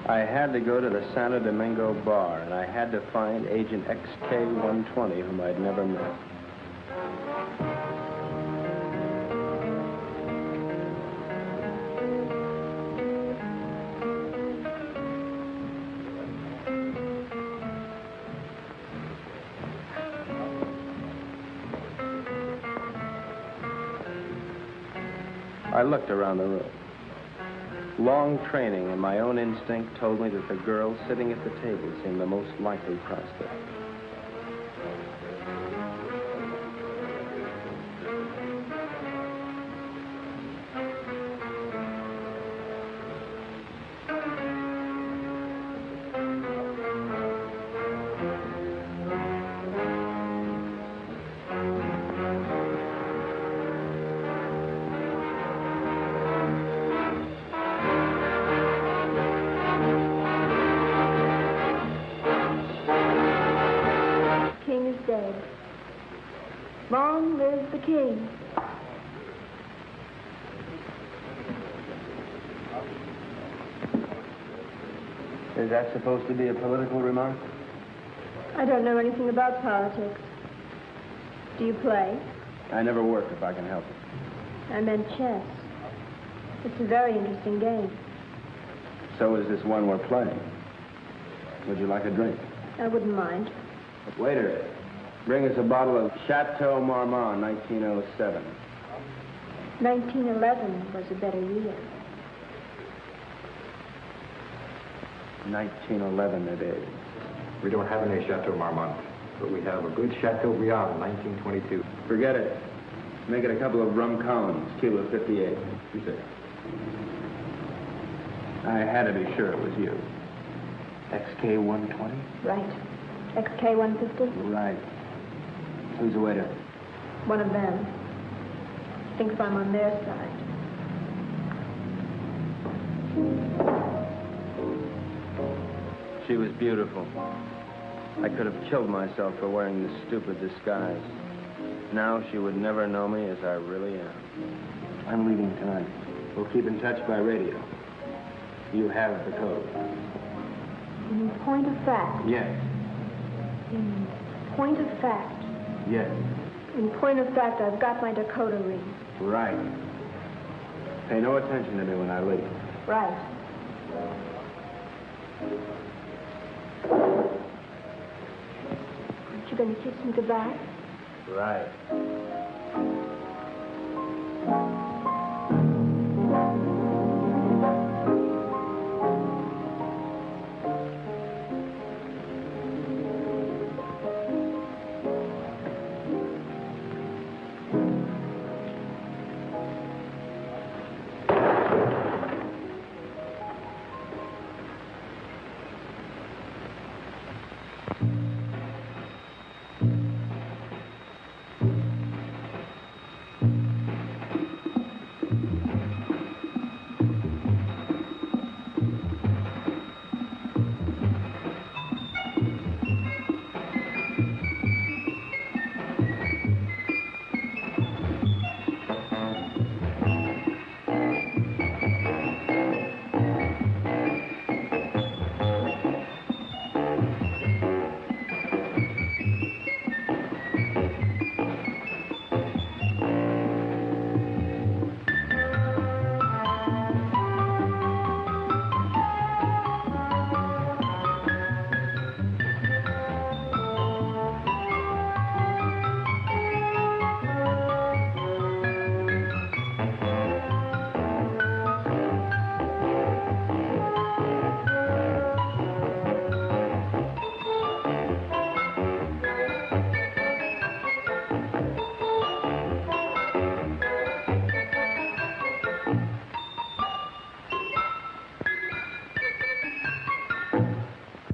I had to go to the Santo Domingo bar, and I had to find Agent XK-120, whom I'd never met. I looked around the room. Long training and my own instinct told me that the girl sitting at the table seemed the most likely prospect. Long live the king. Is that supposed to be a political remark? I don't know anything about politics. Do you play? I never work if I can help it. I meant chess. It's a very interesting game. So is this one we're playing. Would you like a drink? I wouldn't mind. Waiter, bring us a bottle of Chateau Marmont, 1907. 1911 was a better year. 1911 it is. We don't have any Chateau Marmont, but we have a good Chateaubriand, 1922. Forget it. Make it a couple of rum columns, Cuba 58. You say? I had to be sure it was you. XK-120? Right. XK-150? Right. Who's the waiter? One of them. Thinks I'm on their side. She was beautiful. I could have killed myself for wearing this stupid disguise. Now she would never know me as I really am. I'm leaving tonight. We'll keep in touch by radio. You have the code. In point of fact? Yes. In point of fact? Yes. In point of fact, I've got my decoder ring. Right. Pay no attention to me when I leave. Right. Aren't you going to kiss me goodbye? Right.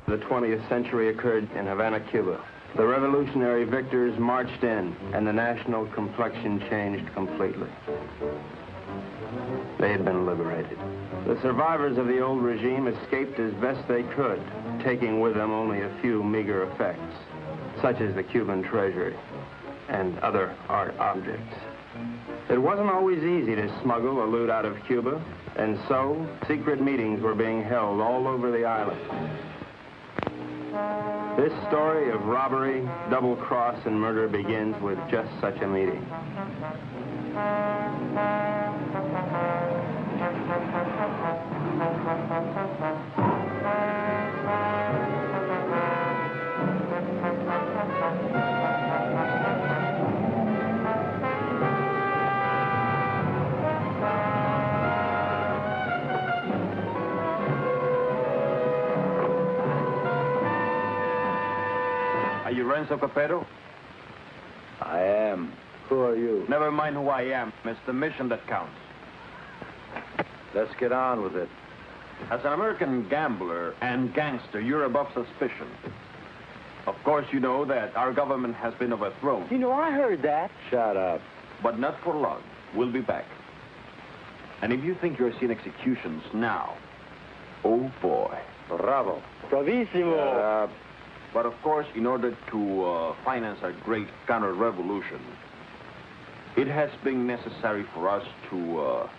The 20th century occurred in Havana, Cuba. The revolutionary victors marched in, and the national complexion changed completely. They had been liberated. The survivors of the old regime escaped as best they could, taking with them only a few meager effects, such as the Cuban treasury and other art objects. It wasn't always easy to smuggle or loot out of Cuba, and so secret meetings were being held all over the island. This story of robbery, double cross, and murder begins with just such a meeting. Are you Renzo Capetto? I am. Who are you? Never mind who I am. It's the mission that counts. Let's get on with it. As an American gambler and gangster, you're above suspicion. Of course, you know that our government has been overthrown. You know, I heard that. Shut up. But not for long. We'll be back. And if you think you're seeing executions now, oh boy. Bravo. Bravissimo. But of course, in order to finance our great counter-revolution, it has been necessary for us to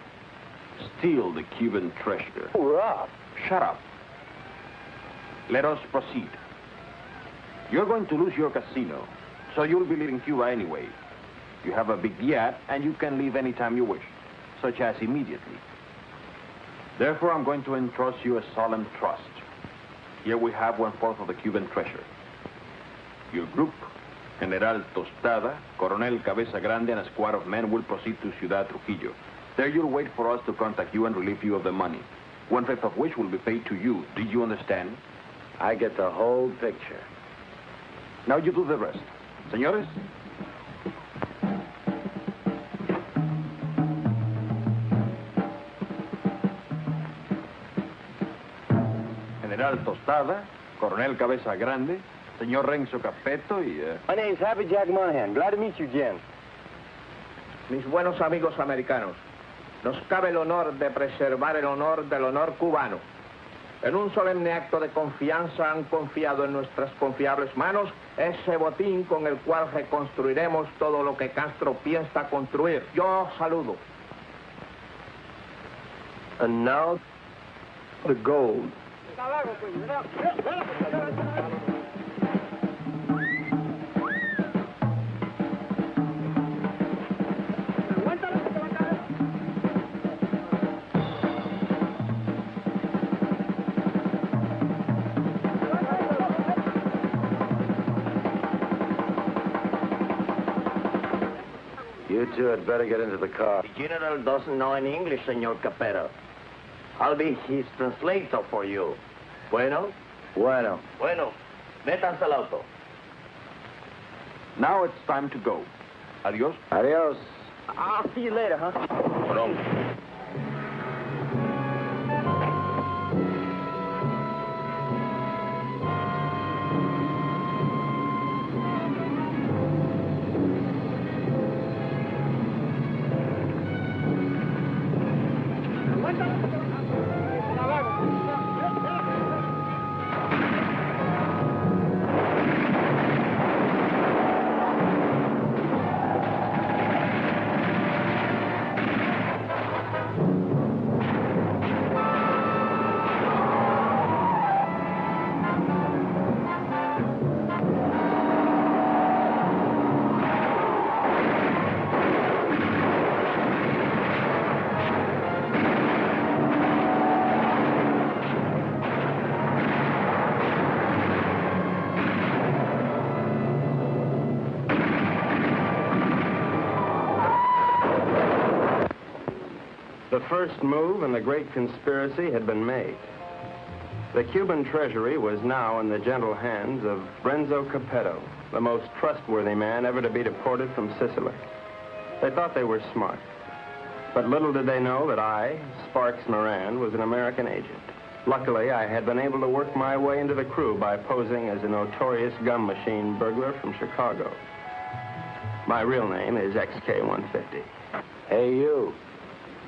steal the Cuban treasure. Hurrah. Shut up. Let us proceed. You're going to lose your casino, so you'll be leaving Cuba anyway. You have a big yacht, and you can leave anytime you wish, such as immediately. Therefore, I'm going to entrust you a solemn trust. Here we have 1/4 of the Cuban treasure. Your group, General Tostada, Coronel Cabeza Grande, and a squad of men will proceed to Ciudad Trujillo. There you'll wait for us to contact you and relieve you of the money, 1/5 of which will be paid to you. Do you understand? I get the whole picture. Now you do the rest. Señores? General Tostada, Coronel Cabeza Grande, Señor Renzo Capetto y... My name's Happy Jack Monahan. Glad to meet you, Jen. Mis buenos amigos americanos, nos cabe el honor de preservar el honor del honor cubano. En un solemne acto de confianza han confiado en nuestras confiables manos ese botín con el cual reconstruiremos todo lo que Castro piensa construir. Yo saludo. And now, the gold. You two had better get into the car. The general doesn't know any English, Señor Capetto. I'll be his translator for you. Bueno? Bueno. Bueno. Métanse al auto. Now it's time to go. Adios. Adios. I'll see you later, huh? Pronto. The first move in the great conspiracy had been made. The Cuban treasury was now in the gentle hands of Renzo Capetto, the most trustworthy man ever to be deported from Sicily. They thought they were smart. But little did they know that I, Sparks Moran, was an American agent. Luckily, I had been able to work my way into the crew by posing as a notorious gum machine burglar from Chicago. My real name is XK150. Hey, you.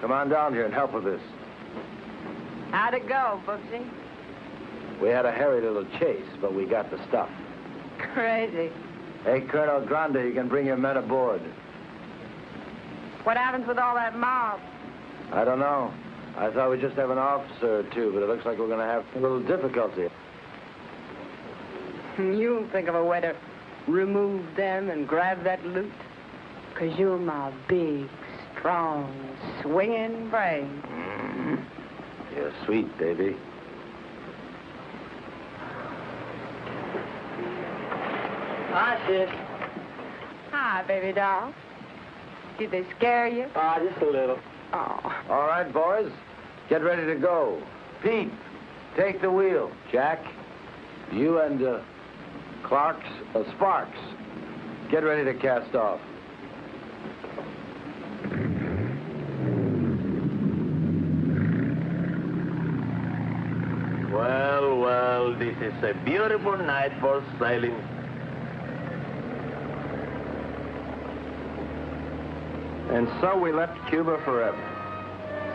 Come on down here and help with this. How'd it go, Booksy? We had a hairy little chase, but we got the stuff. Crazy. Hey, Colonel Grande, you can bring your men aboard. What happens with all that mob? I don't know. I thought we'd just have an officer or two, but it looks like we're going to have a little difficulty. You'll think of a way to remove them and grab that loot. 'Cause you're my big, strong, swinging brain. You're sweet, baby. Hi, sis. Hi, baby doll. Did they scare you? Just a little. Oh. All right, boys. Get ready to go. Pete, take the wheel. Jack, you and Sparks, get ready to cast off. Well, well, this is a beautiful night for sailing. And so we left Cuba forever,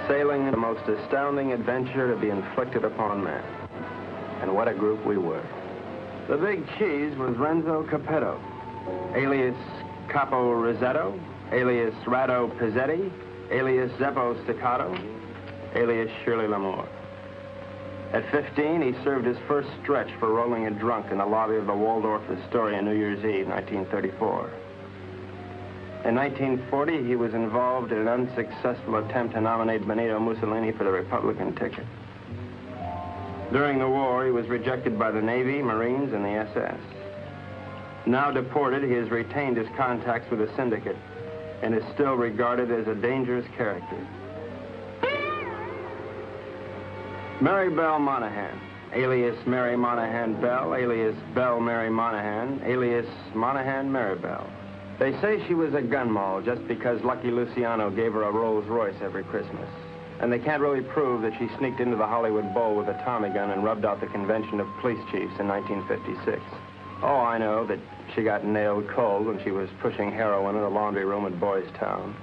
sailing the most astounding adventure to be inflicted upon man. And what a group we were. The big cheese was Renzo Capetto, alias Capo Rosetto, alias Rado Pizzetti, alias Zeppo Staccato, alias Shirley Lamore. At 15, he served his first stretch for rolling a drunk in the lobby of the Waldorf Astoria New Year's Eve, 1934. In 1940, he was involved in an unsuccessful attempt to nominate Benito Mussolini for the Republican ticket. During the war, he was rejected by the Navy, Marines, and the SS. Now deported, he has retained his contacts with the syndicate and is still regarded as a dangerous character. Mary Belle Monahan, alias Mary Monahan Bell, alias Belle Mary Monahan, alias Monahan Mary Bell. They say she was a gun moll just because Lucky Luciano gave her a Rolls Royce every Christmas. And they can't really prove that she sneaked into the Hollywood Bowl with a Tommy gun and rubbed out the convention of police chiefs in 1956. Oh, I know that she got nailed cold when she was pushing heroin in a laundry room at Boys Town.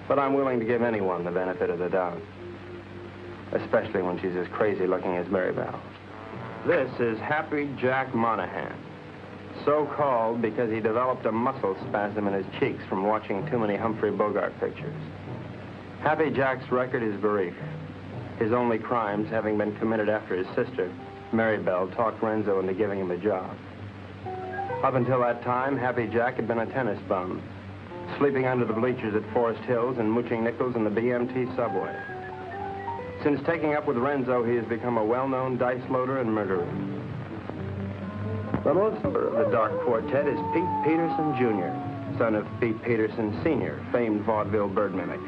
But I'm willing to give anyone the benefit of the doubt. Especially when she's as crazy looking as Mary Bell. This is Happy Jack Monahan. So called because he developed a muscle spasm in his cheeks from watching too many Humphrey Bogart pictures. Happy Jack's record is brief. His only crimes having been committed after his sister, Mary Bell, talked Renzo into giving him a job. Up until that time, Happy Jack had been a tennis bum, sleeping under the bleachers at Forest Hills and mooching nickels in the BMT subway. Since taking up with Renzo, he has become a well-known dice loader and murderer. The most member of the Dark Quartet is Pete Peterson, Jr., son of Pete Peterson, Sr., famed vaudeville bird mimic.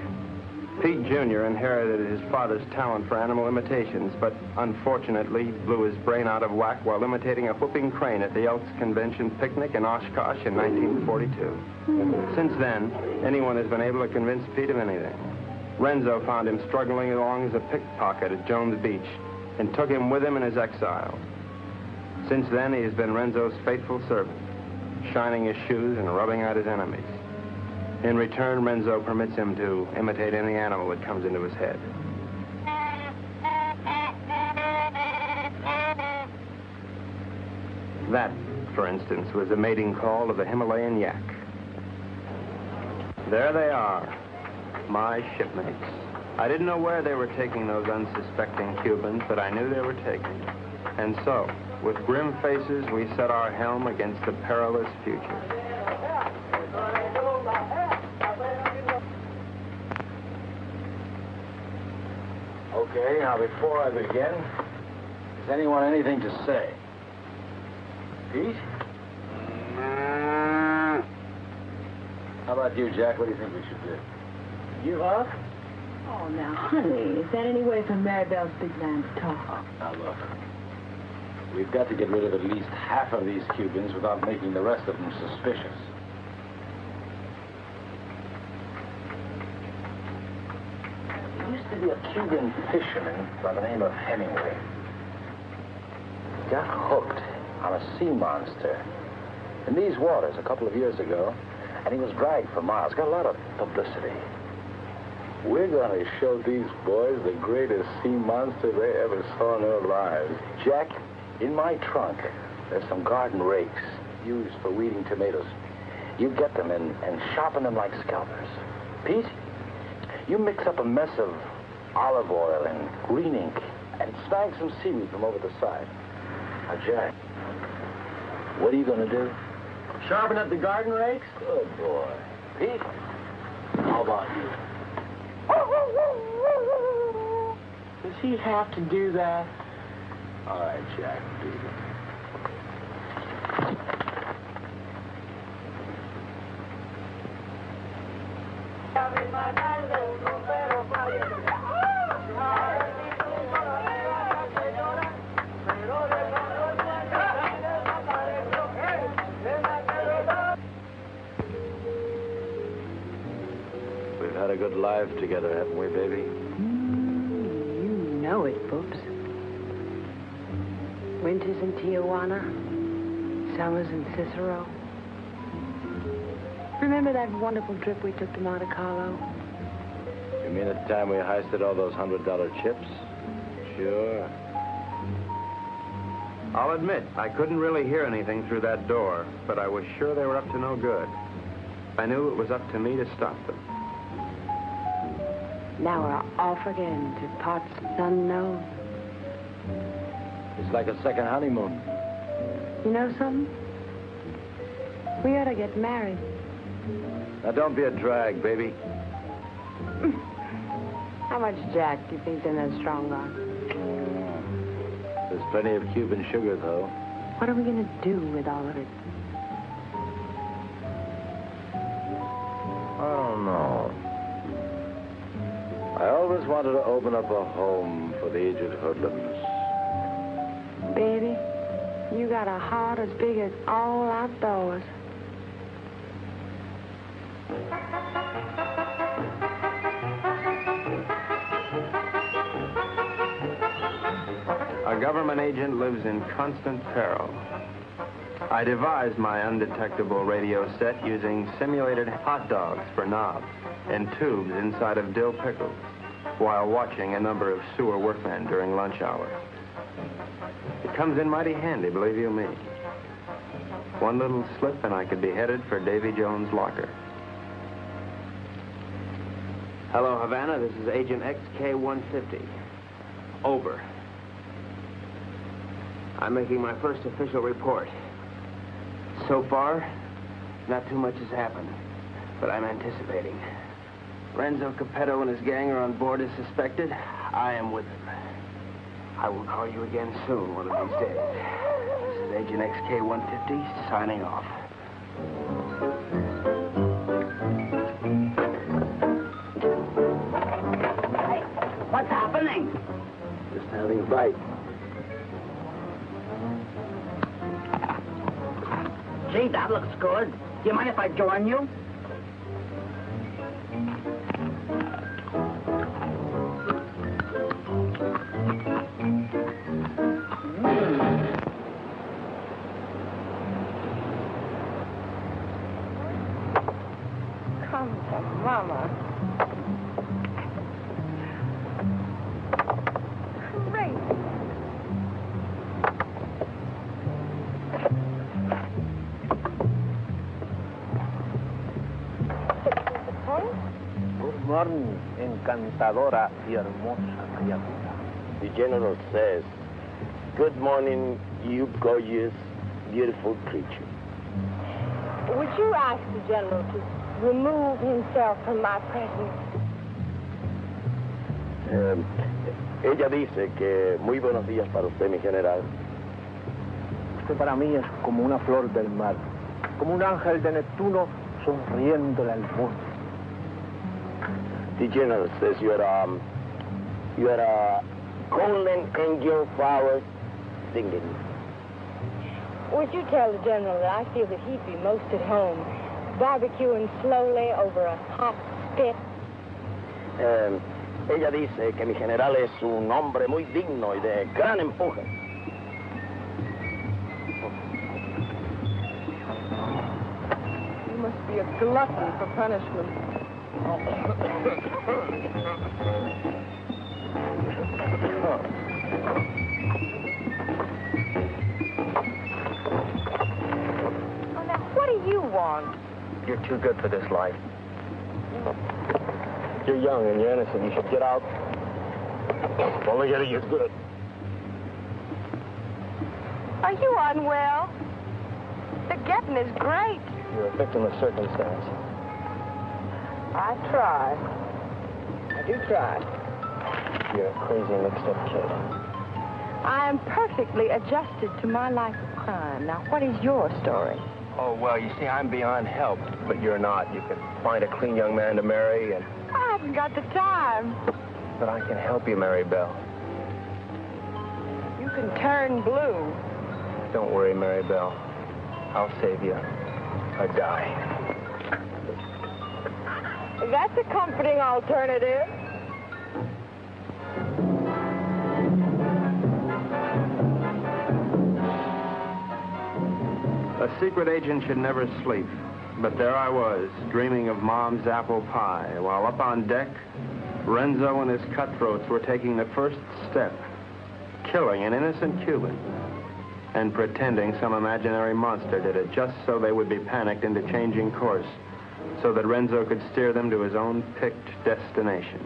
Pete Jr. inherited his father's talent for animal imitations, but unfortunately blew his brain out of whack while imitating a whooping crane at the Elks Convention picnic in Oshkosh in 1942. Since then, anyone has been able to convince Pete of anything. Renzo found him struggling along as a pickpocket at Jones Beach and took him with him in his exile. Since then, he has been Renzo's faithful servant, shining his shoes and rubbing out his enemies. In return, Renzo permits him to imitate any animal that comes into his head. That, for instance, was the mating call of the Himalayan yak. There they are, my shipmates. I didn't know where they were taking those unsuspecting Cubans, but I knew they were taking. And so, with grim faces, we set our helm against the perilous future. Okay, now before I begin, has anyone anything to say? Pete? How about you, Jack? What do you think we should do? Give up? Oh, now, honey, is that any way for Maribel's big man to talk? Now, look. We've got to get rid of at least half of these Cubans without making the rest of them suspicious. There used to be a Cuban fisherman by the name of Hemingway. He got hooked on a sea monster in these waters a couple of years ago, and he was dragged for miles. Got a lot of publicity. We're going to show these boys the greatest sea monster they ever saw in their lives. Jack, in my trunk, there's some garden rakes used for weeding tomatoes. You get them and sharpen them like scalpers. Pete, You mix up a mess of olive oil and green ink and snag some seaweed from over the side. Now, Jack, what are you going to do? Sharpen up the garden rakes? Good boy. Pete, how about you? Does he have to do that? All right, Jack, do it. We've had a good life together, haven't we, baby? You know it, Boops. Winters in Tijuana, summers in Cicero. Remember that wonderful trip we took to Monte Carlo? You mean at the time we heisted all those $100 chips? Sure. I'll admit, I couldn't really hear anything through that door, but I was sure they were up to no good. I knew it was up to me to stop them. Now we're off again to parts unknown. It's like a second honeymoon. You know something? We ought to get married. Now, don't be a drag, baby. How much Jack do you think's in that strong arm? There's plenty of Cuban sugar, though. What are we going to do with all of it? I don't know. I always wanted to open up a home for the aged hoodlums. Baby, you got a heart as big as all outdoors. A government agent lives in constant peril. I devised my undetectable radio set using simulated hot dogs for knobs and tubes inside of dill pickles while watching a number of sewer workmen during lunch hour. It comes in mighty handy, believe you me. One little slip and I could be headed for Davy Jones' locker. Hello, Havana. This is Agent XK-150. Over. I'm making my first official report. So far, not too much has happened, but I'm anticipating. Renzo Capetto and his gang are on board as suspected. I am with them. I will call you again soon, one of these days. This is Agent XK-150 signing off. Hey, what's happening? Just having a bite. Gee, that looks good. Do you mind if I join you? Come to Mama. Great. Good morning, encantadora y hermosa criatura. The general says, good morning, you gorgeous, beautiful creature. Would you ask the general to remove himself from my presence? Ella dice que muy buenos días para usted, mi general. Usted para mí es como una flor del mar, como un ángel de Neptuno sonriéndole al mundo. The general says you're a golden angel flower singing. Would you tell the general that I feel that he'd be most at home, barbecuing slowly over a hot spit? Ella dice que mi general es un hombre muy digno y de gran empuje. You must be a glutton for punishment. Oh, now, what do you want? You're too good for this life. You're young and you're innocent. You should get out. Only getting you good. Are you unwell? The getting is great. You're a victim of circumstance. I try. I do try. You're a crazy, mixed-up kid. I am perfectly adjusted to my life of crime. Now, what is your story? Oh, well, you see, I'm beyond help, but you're not. You can find a clean young man to marry, and... I haven't got the time. But I can help you, Mary Belle. You can turn blue. Don't worry, Mary Belle. I'll save you. Or die. That's a comforting alternative. A secret agent should never sleep. But there I was, dreaming of Mom's apple pie, while up on deck, Renzo and his cutthroats were taking the first step, killing an innocent Cuban, and pretending some imaginary monster did it just so they would be panicked into changing course, so that Renzo could steer them to his own picked destination.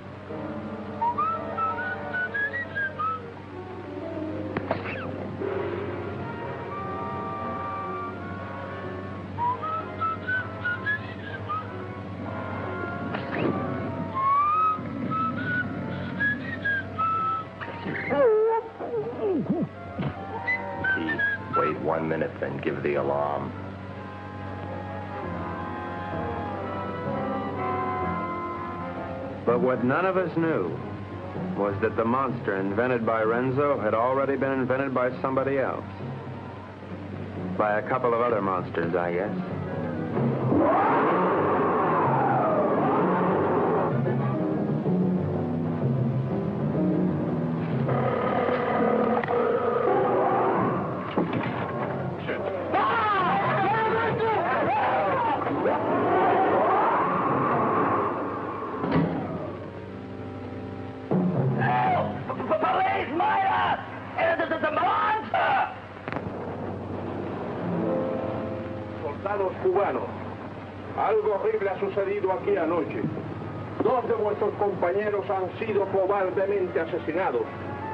Wait 1 minute, then give the alarm. But what none of us knew was that the monster invented by Renzo had already been invented by somebody else. By a couple of other monsters, I guess. Cubanos, algo horrible ha sucedido aquí anoche. 2 de vuestros compañeros han sido cobardemente asesinados.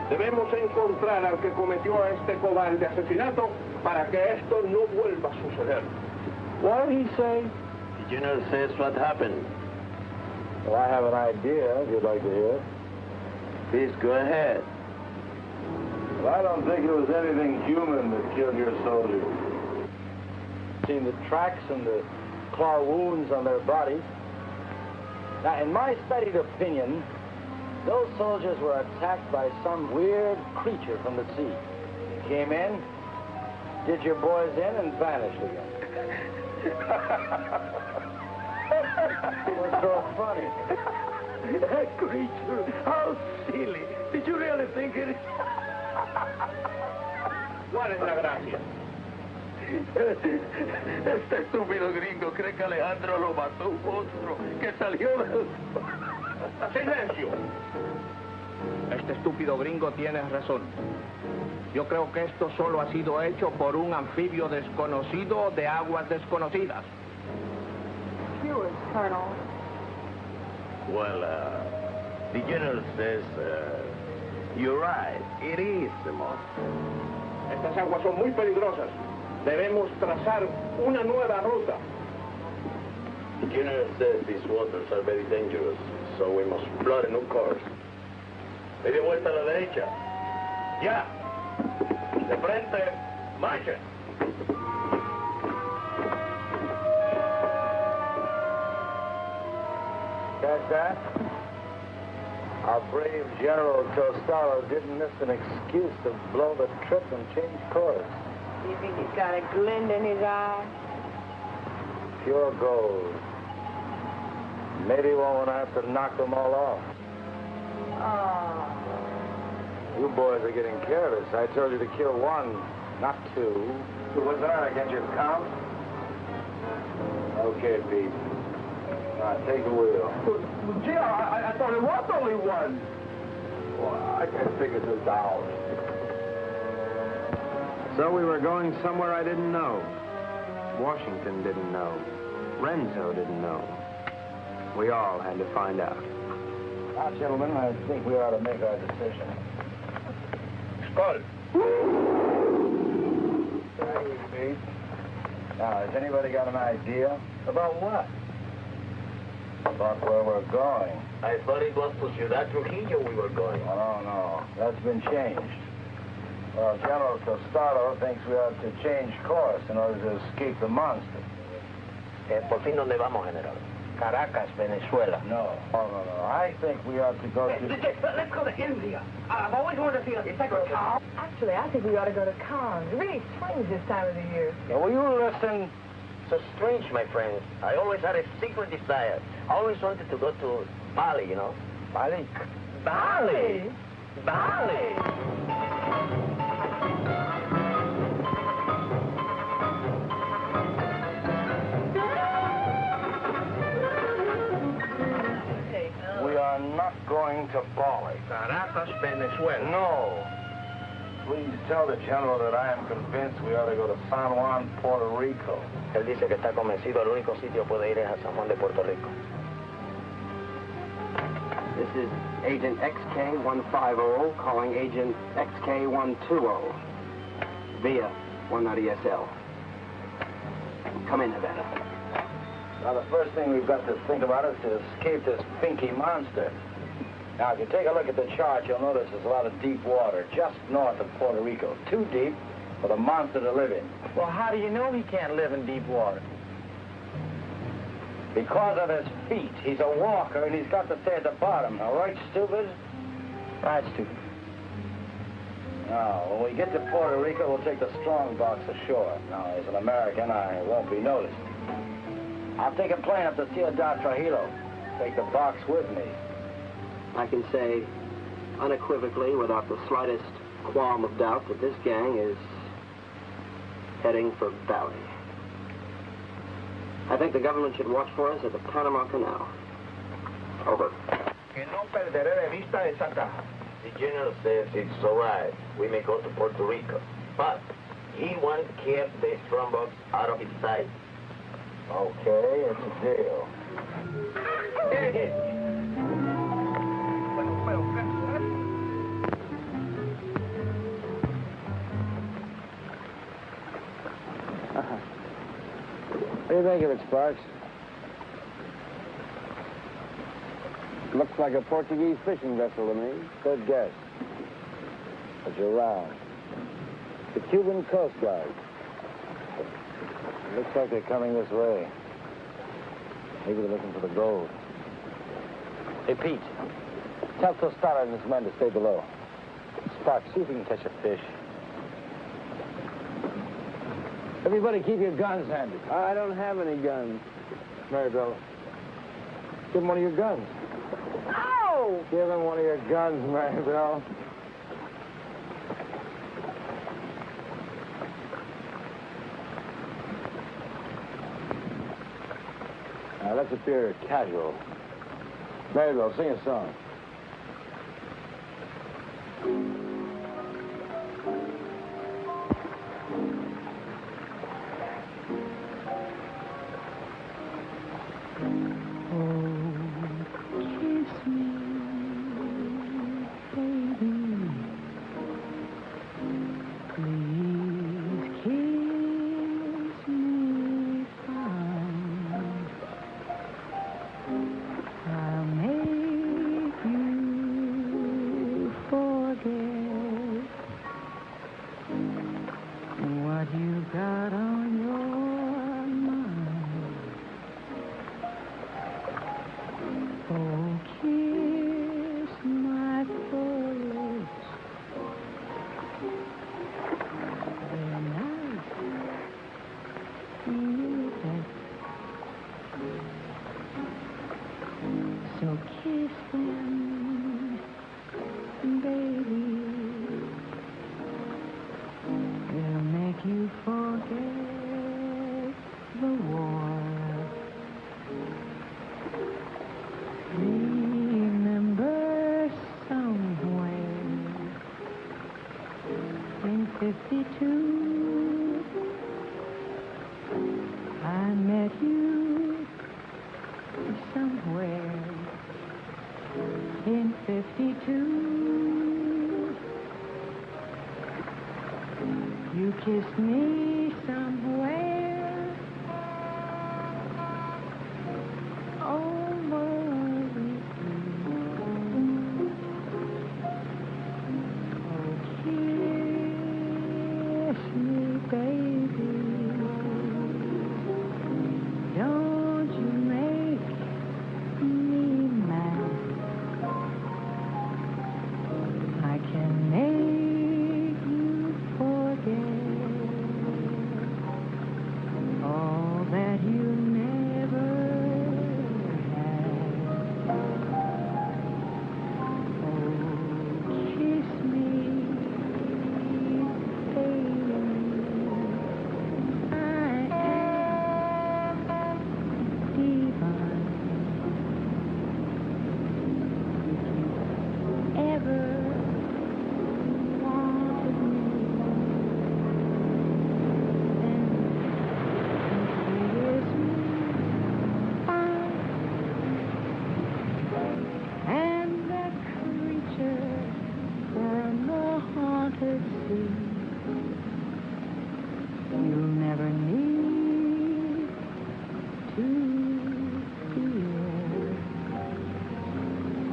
Debemos encontrar al que cometió este cobarde asesinato para que esto no vuelva a suceder. What did he say? The general says what happened. Well, I have an idea, if you'd like to hear it. Please go ahead. Well, I don't think it was anything human that killed your soldiers. Seen the tracks and the claw wounds on their bodies. Now, in my studied opinion, those soldiers were attacked by some weird creature from the sea. They came in, did your boys in, and vanished again. What's so funny? That creature, how silly. Did you really think it? ¿Cuál es la gracia? Este estúpido gringo cree que Alejandro lo mató un monstruo que salió del... ¡Silencio! Este estúpido gringo tiene razón. Yo creo que esto solo ha sido hecho por un anfibio desconocido de aguas desconocidas. Yours, Colonel. Well, the general says, you're right. It is a monster. Estas aguas son muy peligrosas. Debemos trazar una nueva ruta. The general says these waters are very dangerous, so we must plot a new course. Media vuelta a la derecha. Ya. De frente, marcha. Catch that? Our brave General Tostalo didn't miss an excuse to blow the trip and change course. Do you think he's got a glint in his eye? Pure gold. Maybe we won't have to knock them all off. Oh. You boys are getting careless. I told you to kill 1, not 2. What's that? Can't you count? Okay, Pete. Now, take the wheel. Gee, I thought it was only 1. Well, I can figure this out. So we were going somewhere I didn't know. Washington didn't know. Renzo didn't know. We all had to find out. Now, gentlemen, I think we ought to make our decision. Skull. Now, has anybody got an idea? About what? About where we're going. I thought it was to Ciudad Trujillo we were going. Oh, no. That's been changed. Well, General Tostado thinks we ought to change course in order to escape the monster. ¿Por fin dónde vamos, General? Caracas, Venezuela. No. No. I think we ought to go to... Let's go to India. I've always wanted to see a second car. Actually, I think we ought to go to Cannes. It really swings this time of the year. Now, will you listen? So strange, my friends. I always had a secret desire. I always wanted to go to Bali, you know. Bali? Bali? Bali? We are not going to Bali. Caracas, Venezuela. No. Please tell the General that I am convinced we ought to go to San Juan, Puerto Rico. Él dice que está convencido, el único sitio puede ir es a San Juan de Puerto Rico. This is Agent XK150 calling Agent XK120 via 190SL. Come in, Havana. Now, the first thing we've got to think about is to escape this pinky monster. Now, if you take a look at the chart, you'll notice there's a lot of deep water just north of Puerto Rico. Too deep for the monster to live in. Well, how do you know he can't live in deep water? Because of his feet. He's a walker, and he's got to stay at the bottom. All right, stupid? Right, stupid. Now, when we get to Puerto Rico, we'll take the strong box ashore. Now, as an American, I won't be noticed. I'll take a plane up to Ciudad Trujillo. Take the box with me. I can say unequivocally, without the slightest qualm of doubt, that this gang is heading for Bali. I think the government should watch for us at the Panama Canal. Over. Que no perderé de vista esa caja. The General says it's all right. We may go to Puerto Rico. But he wants to keep the strong box out of his sight. Okay, it's a deal. What do you think of it, Sparks? Looks like a Portuguese fishing vessel to me. Good guess. But you're wrong. The Cuban Coast Guard. Looks like they're coming this way. Maybe they're looking for the gold. Hey, Pete. Tell Tostado and his men to stay below. Sparks, see if you can catch a fish. Everybody keep your guns handy. I don't have any guns. Maribel, give him one of your guns. Ow! Give him one of your guns, Maribel. Now, let's appear casual. Maribel, sing a song. in 52. You kissed me somewhere over with you. Oh, kiss me, baby. Don't you make me mad. I can make you forget all that you never had. Oh, kiss me, baby. I am divine. If you ever wanted me, then kiss me fine. And that creature from the haunted sea, you'll never need to fear.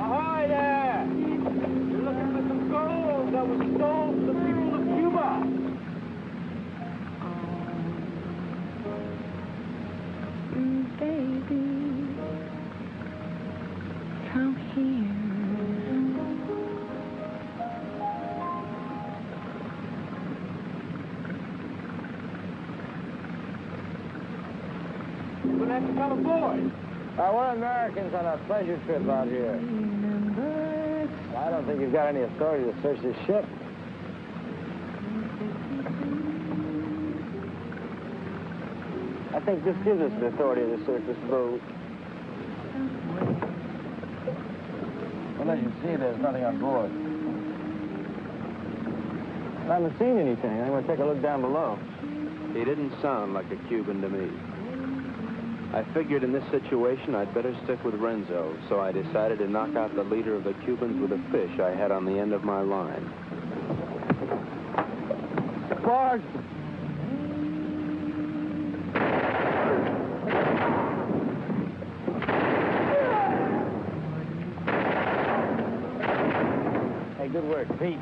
Ahoy there! You're looking for some gold that was stolen from the people of Cuba. Baby, come here. You're gonna have to come aboard. We're Americans on a pleasure trip out here. Remember, I don't think you've got any authority to search this ship. I think this gives us the authority to search this boat. Well, as you see, there's nothing on board. I haven't seen anything. I'm going to take a look down below. He didn't sound like a Cuban to me. I figured in this situation I'd better stick with Renzo, so I decided to knock out the leader of the Cubans with a fish I had on the end of my line. Barge! Hey, good work, Pete.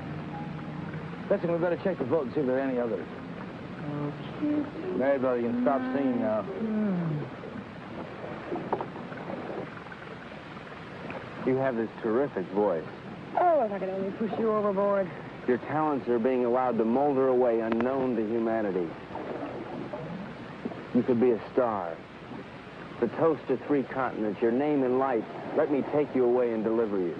Betsy, we better check the boat and see if there are any others. Mary, brother, you can stop singing now. You have this terrific voice. oh, if I could only push you overboard. Your talents are being allowed to molder away unknown to humanity. You could be a star. The toast of 3 continents, your name in lights. Let me take you away and deliver you.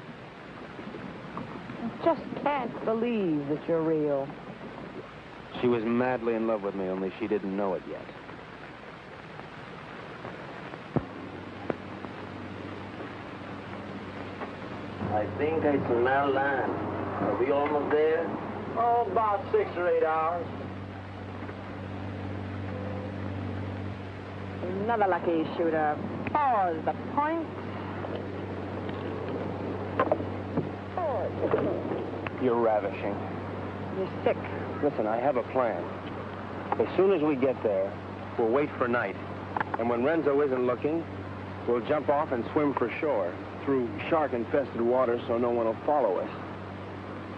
I just can't believe that you're real. She was madly in love with me, only she didn't know it yet. I think I smell land. Are we almost there? Oh, about 6 or 8 hours. Another lucky shooter. Pause the point. You're ravishing. You're sick. Listen, I have a plan. As soon as we get there, we'll wait for night. And when Renzo isn't looking, we'll jump off and swim for shore through shark-infested waters so no one will follow us.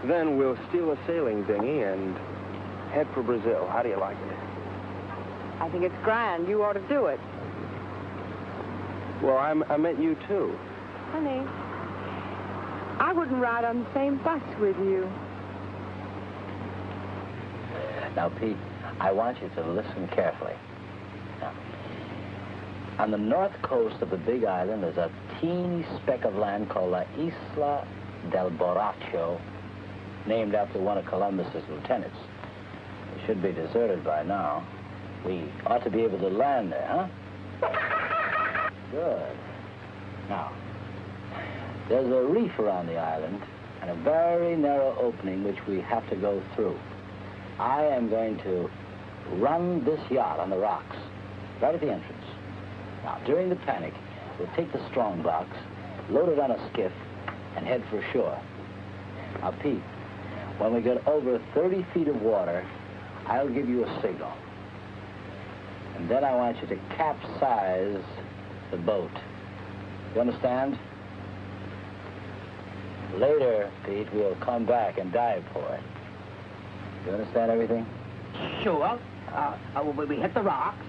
Then we'll steal a sailing dinghy and head for Brazil. How do you like it? I think it's grand. You ought to do it. Well, I meant you, too. Honey, I wouldn't ride on the same bus with you. Now, Pete, I want you to listen carefully. Now, on the north coast of the Big Island, there's a teeny speck of land called La Isla del Borracho, named after one of Columbus's lieutenants. It should be deserted by now. We ought to be able to land there, huh? Good. Now, there's a reef around the island and a very narrow opening which we have to go through. I am going to run this yacht on the rocks, right at the entrance. Now, during the panic, we'll take the strong box, load it on a skiff, and head for shore. Now, Pete, when we get over 30 feet of water, I'll give you a signal. And then I want you to capsize the boat. You understand? Later, Pete, we'll come back and dive for it. You understand everything? Sure. We hit the rocks,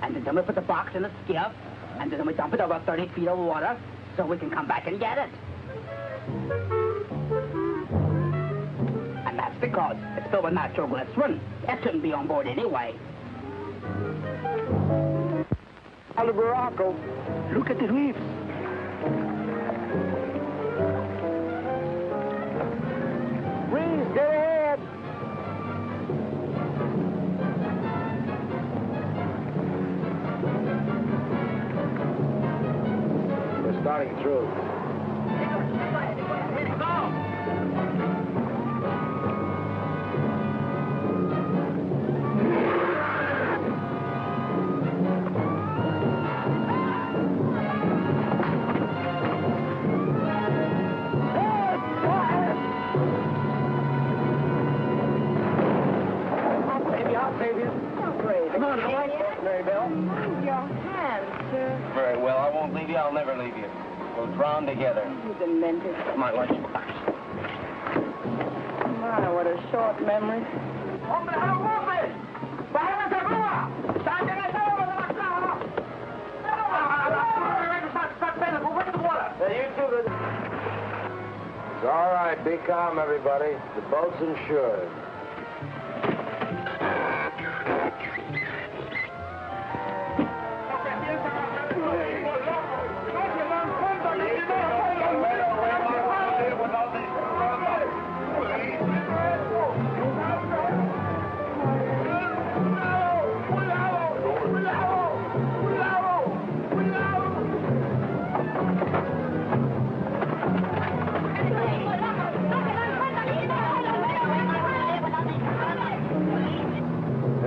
and then we put the box in the skiff, and then we dump it over 30 feet of water so we can come back and get it. And that's because it's filled with nitroglycerin. It shouldn't be on board anyway. Alabaraco, look at the reefs. Breeze, get ahead. We're starting through. Very well, I won't leave you, I'll never leave you. We'll drown together. You demented. My lunch. My, what a short memory. It's all right. Be calm, everybody. The boat's insured.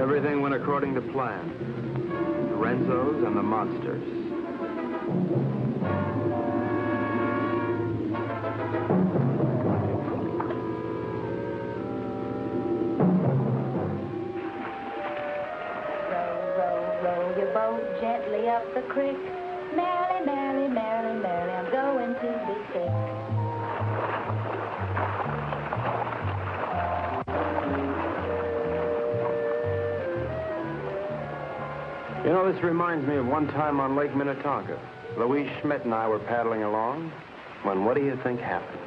Everything went according to plan. The Renzos and the monsters. Row your boat gently up the creek. Merrily, merrily, merrily, merrily, I'm going to be sick. You know, this reminds me of one time on Lake Minnetonka. Louise Schmidt and I were paddling along when what do you think happened?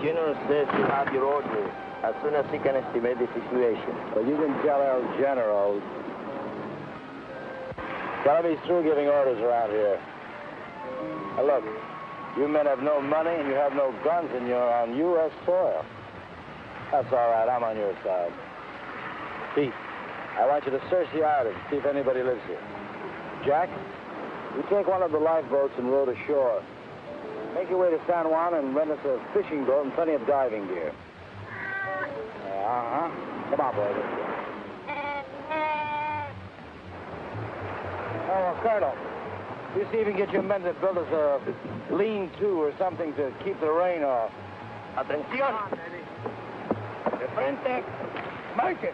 General says you have your orders as soon as he can estimate the situation. But you can tell El General. Tell him he's through giving orders around here. Now look, you men have no money and you have no guns and you're on U.S. soil. That's all right, I'm on your side. Pete, I want you to search the island, see if anybody lives here. Jack, you take one of the lifeboats and row to shore. Make your way to San Juan and rent us a fishing boat and plenty of diving gear. Come on, boys. Oh, Colonel, you see if you can get your men to build us a lean-to or something to keep the rain off. Atención. De frente. Marche.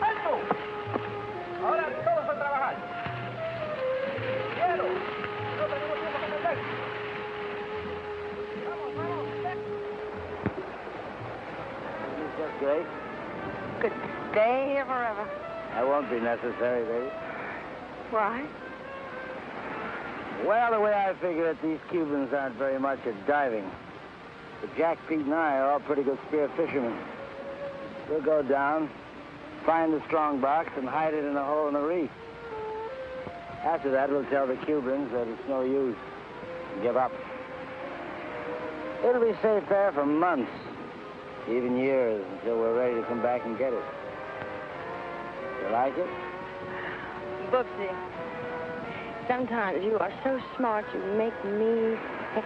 ¡Alto! Ahora todos a trabajar. ¡Quiero! No tenemos tiempo que perder. Vamos, vamos. That's great. Could stay here forever. That won't be necessary, baby. Why? Well, the way I figure it, these Cubans aren't very much at diving. But Jack, Pete, and I are all pretty good spear fishermen. We'll go down, find the strong box, and hide it in a hole in the reef. After that, we'll tell the Cubans that it's no use. Give up. It'll be safe there for months, even years, until we're ready to come back and get it. You like it? Boopsy. Sometimes you are so smart you make me sick.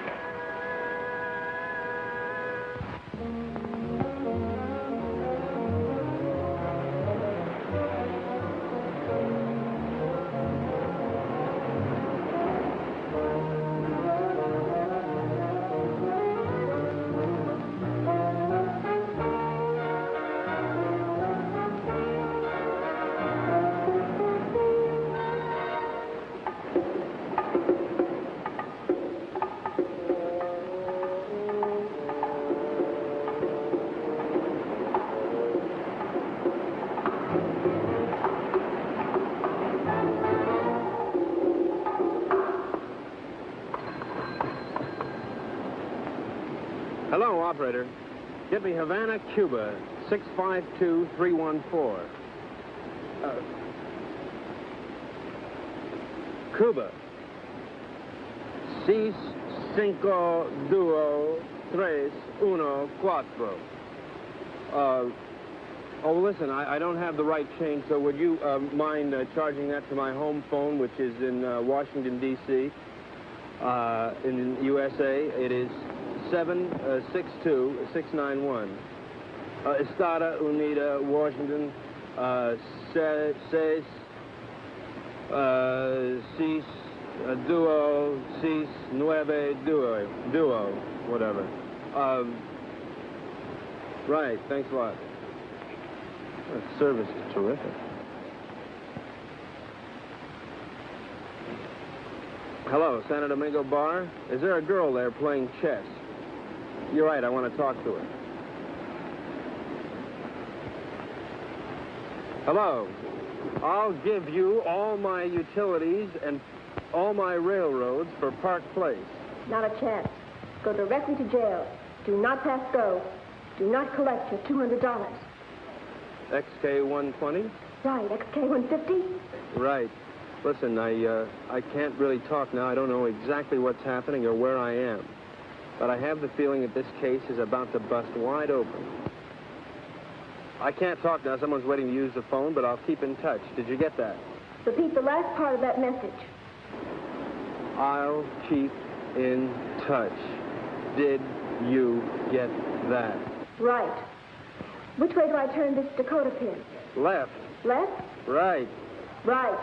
Hello, operator. Get me Havana, Cuba, 652314. Cuba. 6, 5, 2, 3, 1, 4. Oh, listen, I don't have the right change, so would you mind charging that to my home phone, which is in Washington, D.C., in USA? It is 762-691. Estada Unida, Washington, 6, 6, 2, 6, 9, 2, whatever. Right, thanks a lot. That service is terrific. Hello, Santo Domingo Bar. Is there a girl there playing chess? You're right, I want to talk to her. Hello. I'll give you all my utilities and all my railroads for Park Place. Not a chance. Go directly to jail. Do not pass go. Do not collect your $200. XK-120? Right, XK-150? Right. Listen, I can't really talk now. I don't know exactly what's happening or where I am. But I have the feeling that this case is about to bust wide open. I can't talk now. Someone's waiting to use the phone, but I'll keep in touch. Did you get that? Repeat the last part of that message. I'll keep in touch. Did you get that? Right. Which way do I turn this Dakota pin? Left. Left? Right. Right.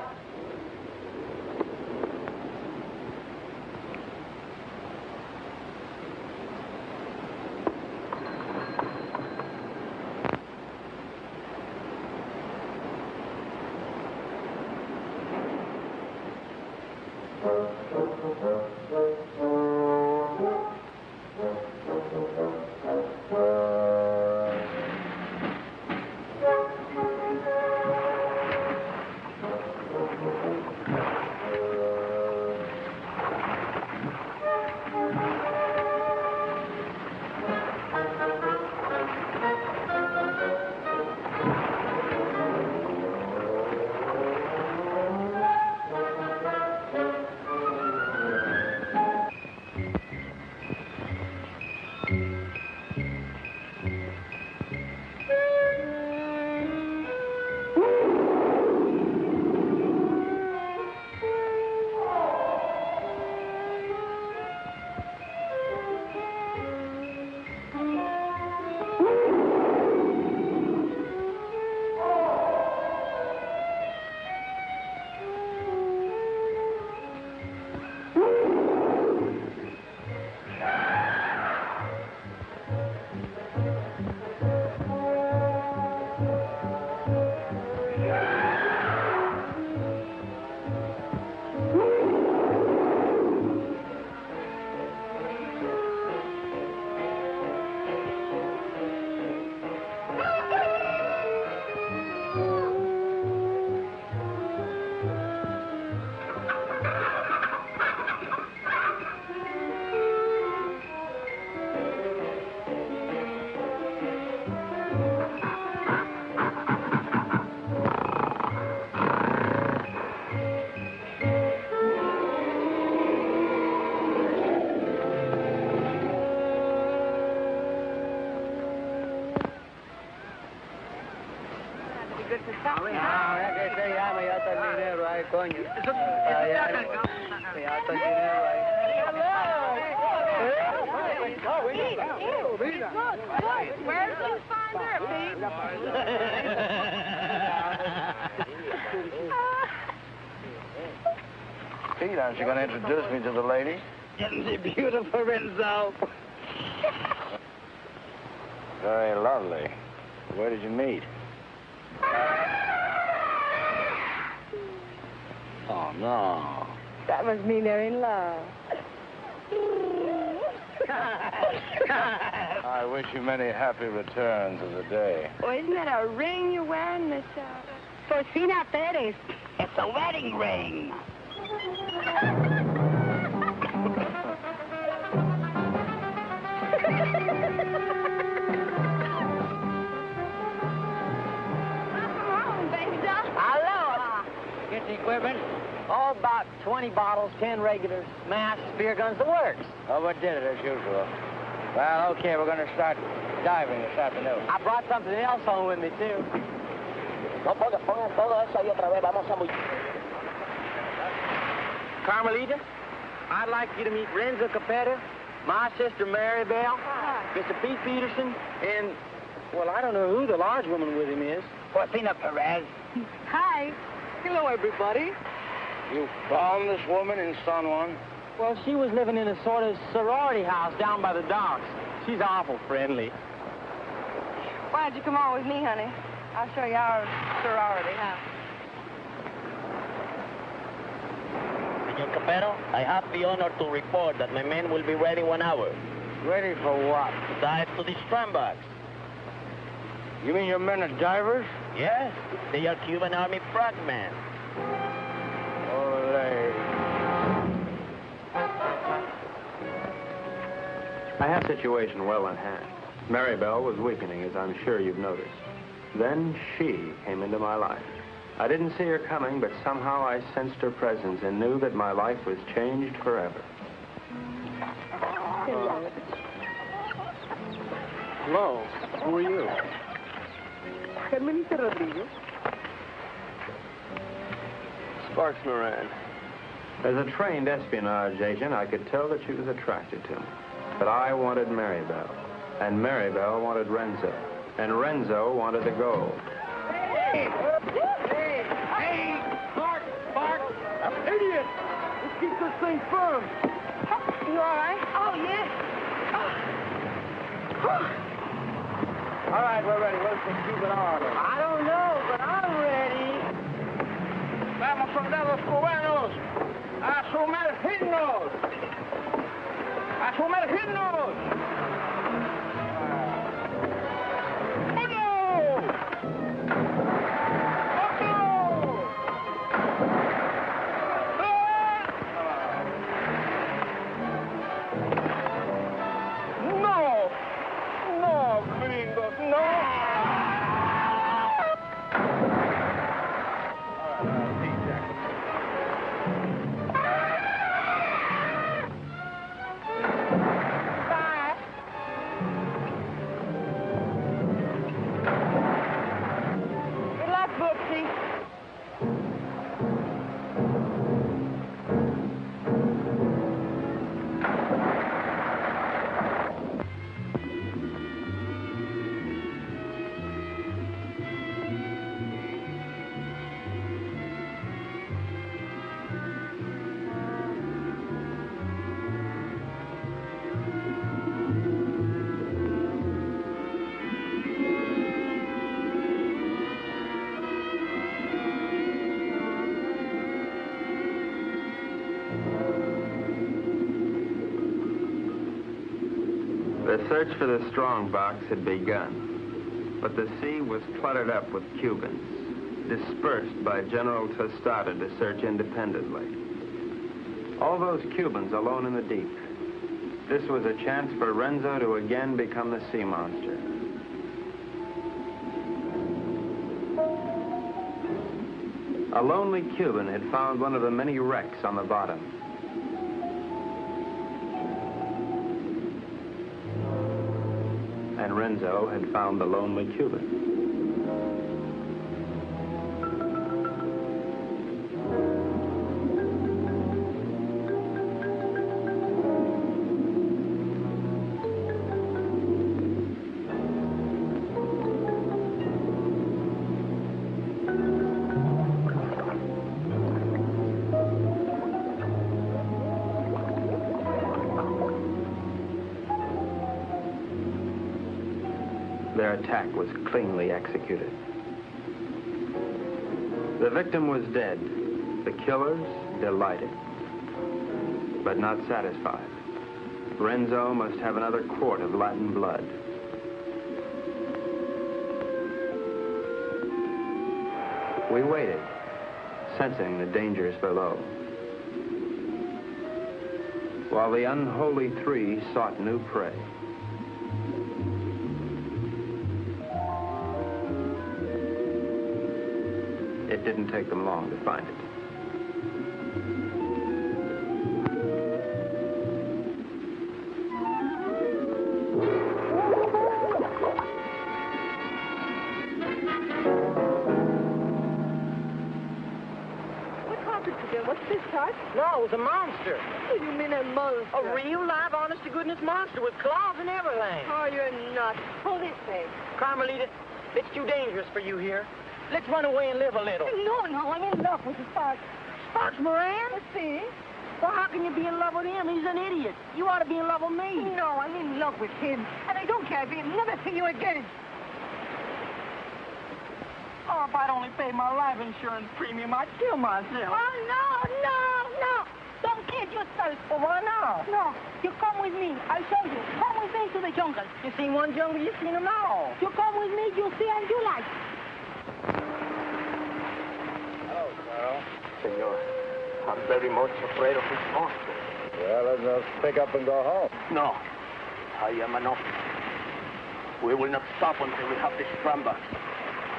el dinero ahí, coño. Hasta el dinero ahí. Where's the sponsor, Pete? Pete, aren't you going to introduce me to the lady? Isn't she beautiful, Renzo? Very lovely. Where did you meet? Oh, no. That must mean they're in love. I wish you many happy returns of the day. Oh, isn't that a ring you're wearing, Miss... Porcina Perez? It's a wedding ring. Aloha. Get the equipment. Oh, about 20 bottles, 10 regulars, masks, spear guns, the works. Overdid it as usual. Well, okay, we're going to start diving this afternoon. I brought something else home with me, too. No, pongan todo eso ahí otra vez. Vamos a muy... Carmelita, I'd like you to meet Renzo Capetto, my sister Mary Bell, Mr. Pete Peterson, and, well, I don't know who the large woman with him is. Porcina Perez. Hi. Hello, everybody. You found this woman in San Juan? Well, she was living in a sort of sorority house down by the docks. She's awful friendly. Why don't you come on with me, honey? I'll show you our sorority house. Senor Capetto, I have the honor to report that my men will be ready 1 hour. Ready for what? Dive to the strandbox. You mean your men are divers? Yes, they are Cuban Army frogmen. Ole. I had the situation well in hand. Maribel was weakening, as I'm sure you've noticed. Then she came into my life. I didn't see her coming, but somehow I sensed her presence and knew that my life was changed forever. Hello. Who are you? Carmelita Rodriguez. Sparks Moran. As a trained espionage agent, I could tell that she was attracted to me. But I wanted Maribel, and Maribel wanted Renzo, and Renzo wanted the gold. Hey, Spark! Idiot! Let's keep this thing firm. You all right? Oh, yes. All right, we're ready. Where's the Cuban army? I don't know, but I'm ready. Vamos, soldados cubanos, a sumergirnos. A sumergirnos. The search for the strong box had begun, but the sea was cluttered up with Cubans, dispersed by General Tostada to search independently. All those Cubans alone in the deep. This was a chance for Renzo to again become the sea monster. A lonely Cuban had found one of the many wrecks on the bottom. And Renzo had found the lonely Cuban. Their attack was cleanly executed. The victim was dead. The killers delighted, but not satisfied. Renzo must have another quart of Latin blood. We waited, sensing the dangers below, while the unholy three sought new prey. It didn't take them long to find it. What's this, Tut? No, it was a monster. What do you mean a monster? A real, live, honest-to-goodness monster with claws and everything. Oh, you're nuts. Pull this way. Carmelita, it's too dangerous for you here. Let's run away and live a little. No, I'm in love with the Sparks. Sparks Moran? See? Well, how can you be in love with him? He's an idiot. You ought to be in love with me. No, I'm in love with him. And I don't care if he'll never see you again. Oh, if I'd only paid my life insurance premium, I'd kill myself. Oh, no. Don't kid yourself. Well, why not? No, you come with me. I'll show you. Come with me to the jungle. You seen one jungle, you've seen them all. You come with me, you'll see and you like. Hello, Carl. Senor, I'm very much afraid of this monster. Well, let's just pick up and go home. No, I am enough. We will not stop until we have this scramble.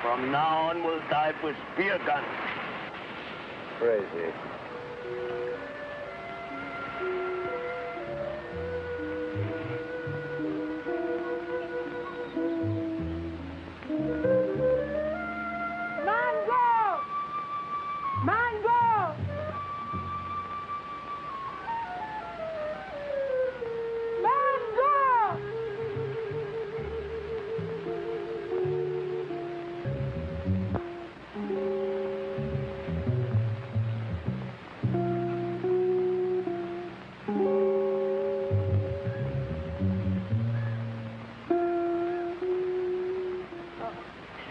From now on, we'll dive with spear guns. Crazy.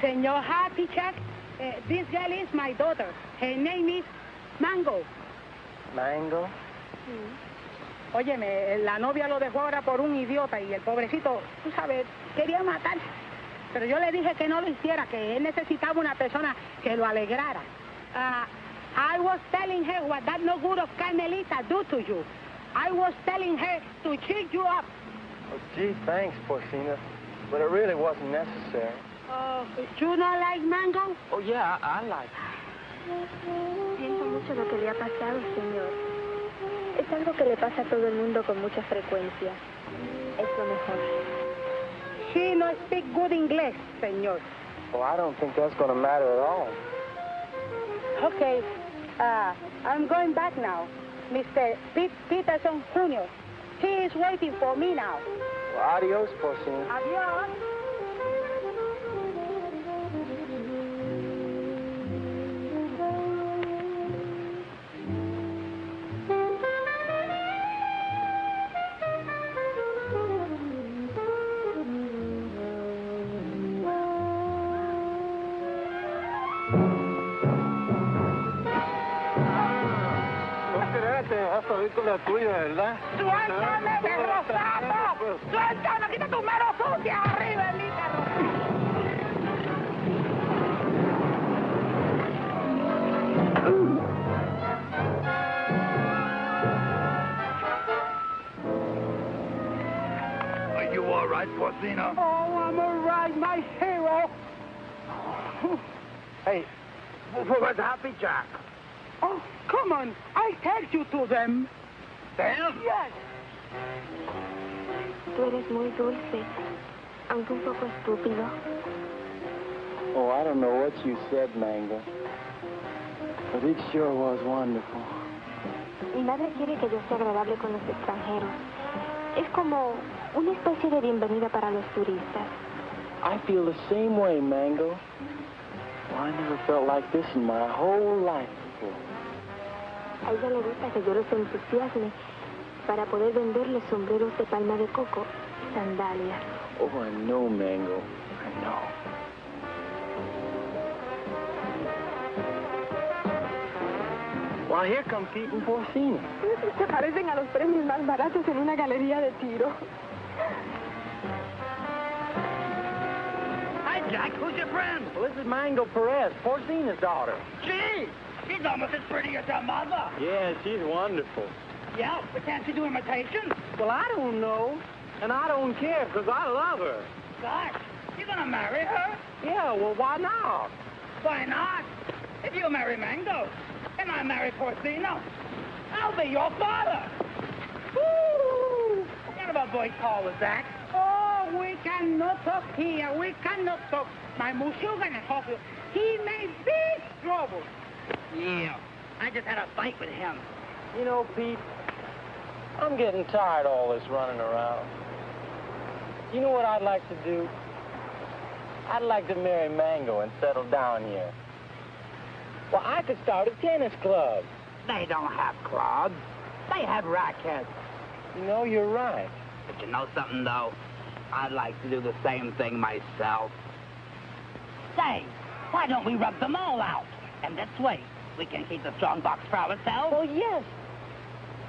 Senor Happy Chuck, this girl is my daughter. Her name is Mango. Mango? Óyeme, la novia lo dejó ahora por un idiota y el pobrecito, tú sabes, quería matarse. Pero yo le dije que no lo hiciera, que él necesitaba una persona que lo alegrara. I was telling her what that no good of Carmelita do to you. I was telling her to cheer you up. Oh, gee, thanks, Porcina. But it really wasn't necessary. You don't like Mango? Oh, yeah, I like Siento mucho lo que le ha pasado, señor. Es algo que le pasa a todo el mundo con mucha frecuencia. Es lo mejor. She no speak good English, señor. Well, I don't think that's going to matter at all. Okay, I'm going back now. Mr. Peterson Jr. He is waiting for me now. Well, adios, Porcina. Adios. Película tuya, ¿verdad? ¡Suéltame, perro sapo! ¡Suéltame! ¡Quita tu mano sucia arriba, el lícaro! Are you all right, Porcina? Oh, I'm all right, my hero. Hey, where's Happy Jack? Oh, come on. I'll take you to them. Them? Yes. Tú eres muy dulce, aunque un poco estúpido. Oh, I don't know what you said, Mango. But it sure was wonderful. Mi madre quiere que yo sea agradable con los extranjeros. Es como una especie de bienvenida para los turistas. I feel the same way, Mango. Well, I never felt like this in my whole life before. A ella le gusta que yo los entusiasme para poder venderles sombreros de palma de coco y sandalias. Oh, I know, Mango. I No. Well, here come Pete and Porcina. Se parecen a los premios más baratos en una galería de tiro. Hi, Jack. Who's your friend? Well, this is Mango Perez, Porcina's daughter. Gee, she's almost as pretty as her mother. Yeah, she's wonderful. Yeah, but can't she do imitations? Well, I don't know, and I don't care, because I love her. Gosh, you gonna marry her? Yeah, well, why not? Why not? If you marry Mango, and I marry Porcino, I'll be your father. Woo! What kind of a voice call was that? Oh, we cannot talk here. We cannot talk. My monsieur gonna talk. He made big trouble. Yeah, I just had a fight with him. You know, Pete, I'm getting tired of all this running around. You know what I'd like to do? I'd like to marry Mango and settle down here. Well, I could start a tennis club. They don't have clubs. They have rackets. You know, you're right. But you know something, though? I'd like to do the same thing myself. Say, why don't we rub them all out? And this way, we can keep the strong box for ourselves. Oh, yes.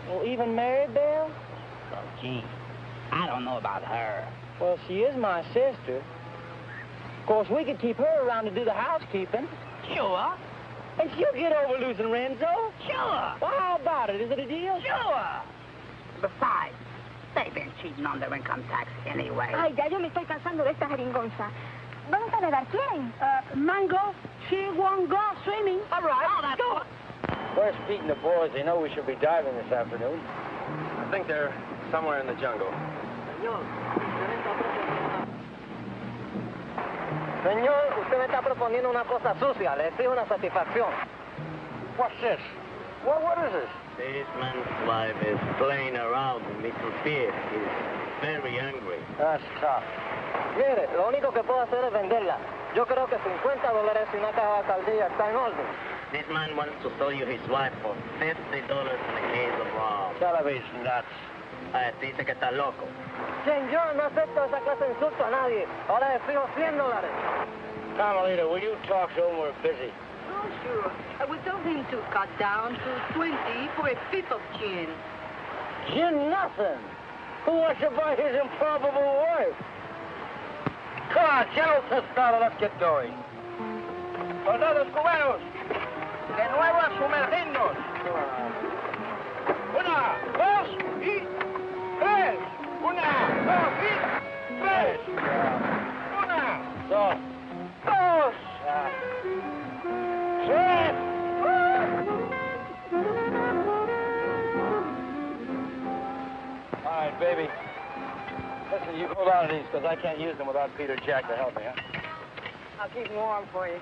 Well, even Mary Belle? Oh, gee, I don't know about her. Well, she is my sister. Of course, we could keep her around to do the housekeeping. Sure. And she'll get over losing Renzo. Sure. Well, how about it? Is it a deal? Sure. Besides, they've been cheating on their income tax anyway. Ay, ya yo me estoy cansando de esta jeringonza. ¿Vamos a nadar? ¿Quieren? Mango, she won't go swimming. All right. Oh, that's go. Where's Pete and the boys? They know we should be diving this afternoon. I think they're somewhere in the jungle. Señor, usted me está proponiendo una cosa sucia. Le exijo una satisfacción. What's this? What is this? This man's wife is playing around with Mr. Pierre. He's very angry. That's tough. Mire, lo único que puedo hacer es venderla. Yo creo que $50 y una caja de alcaldía está en orden. This man wants to sell you his wife for $50 in a case of rum. Television, nuts. Dice que está loco. Señor, no acepto esa clase de insulto a nadie. Ahora le fijo $100. Carmelita, will you talk to him? We're busy. Oh, sure. We told him to cut down to 20 for a fifth of gin. Gin nothing. Who wants to buy his improbable wife? Come on, General Tostado, let's get going. Soldados cubanos, de nuevo a sumergirnos. 1, 2 y 3. 1, 2 y 3. 1, 2, 2. 3. All right, baby. Listen, you hold on to these, because I can't use them without Peter Jack to help me, huh? I'll keep them warm for you.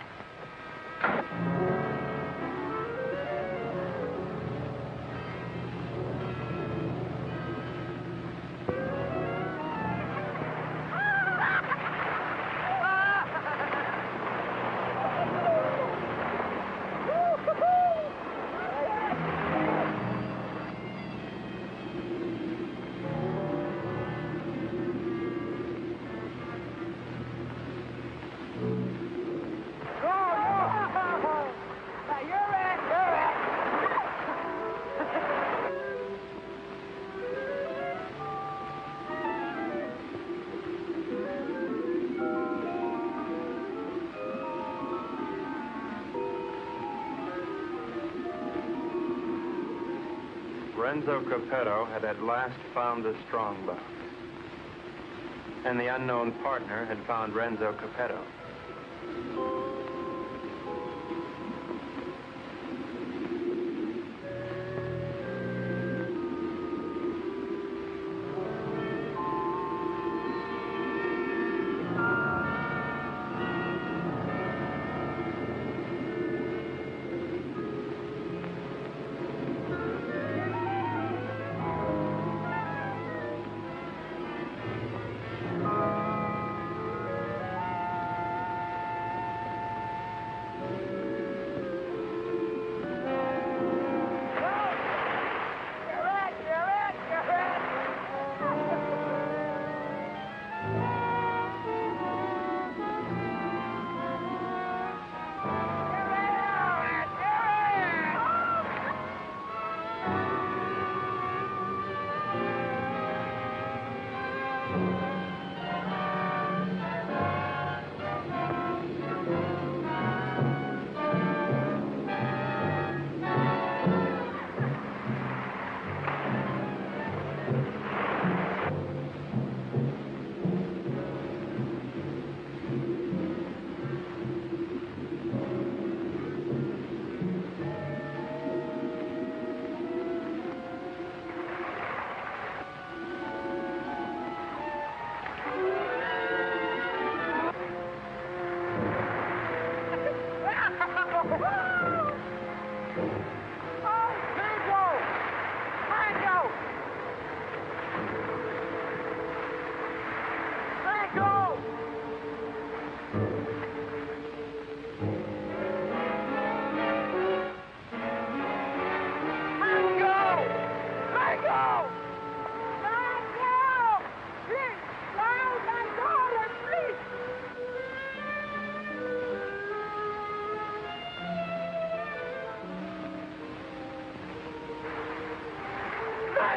Renzo Capetto had at last found the strong box. And the unknown partner had found Renzo Capetto.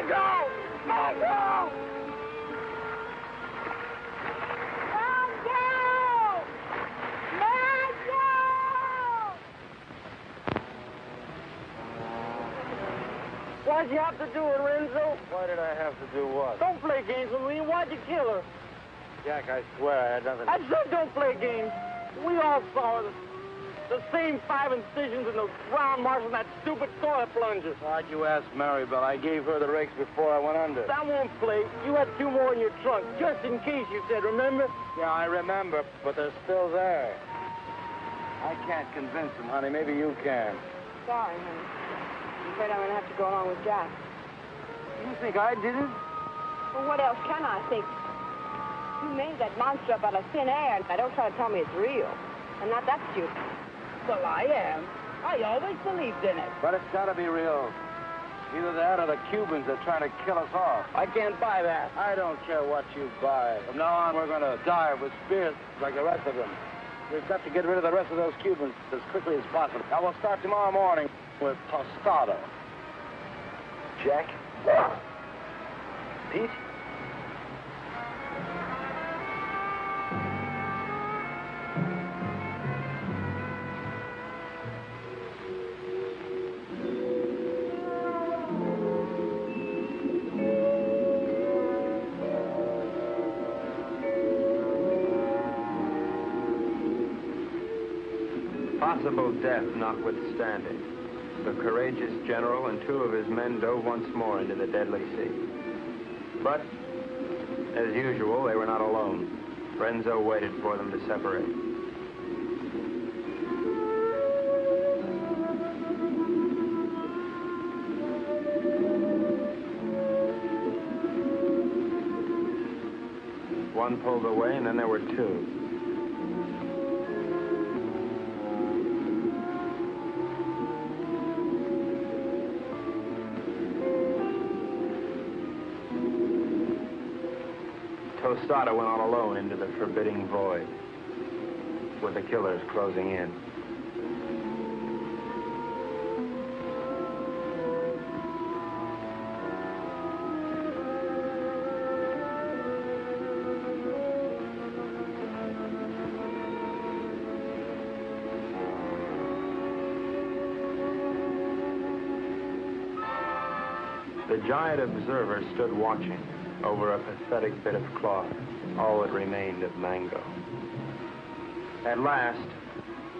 Margot! Margot! Why'd you have to do it, Renzo? Why did I have to do what? Don't play games with me. Why'd you kill her? Jack, I swear I had nothing to... I said don't play games. We all saw the same 5 incisions and those round marks on that stupid toilet plunger. Why'd you ask Maribel? I gave her the rakes before I went under. That won't play. You had 2 more in your trunk, just in case, you said, remember? Yeah, I remember, but they're still there. I can't convince them, honey. Maybe you can. Sorry, honey. I'm afraid I'm going to have to go along with Jack. You think I did it? Well, what else can I think? You made that monster up out of thin air, and don't try to tell me it's real. I'm not that stupid. Well, I am. I always believed in it. But it's got to be real. Either that or the Cubans are trying to kill us off. I can't buy that. I don't care what you buy. From now on, we're going to die with spears like the rest of them. We've got to get rid of the rest of those Cubans as quickly as possible. Now, we'll start tomorrow morning with tostada. Jack? Pete? Possible death notwithstanding, the courageous general and 2 of his men dove once more into the deadly sea. But, as usual, they were not alone. Renzo waited for them to separate. One pulled away, and then there were 2. Tostada went on alone into the forbidding void, with the killers closing in. The giant observer stood watching over a pathetic bit of cloth, all that remained of mango. At last,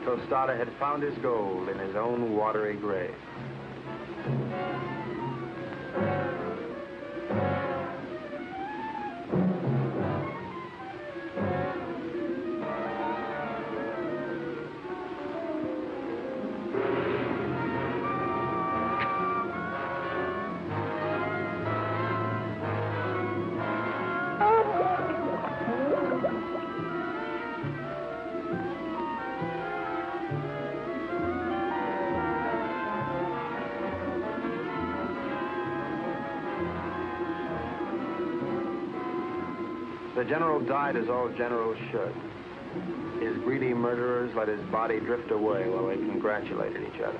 Tostada had found his gold in his own watery grave. The general died as all generals should. His greedy murderers let his body drift away while they congratulated each other.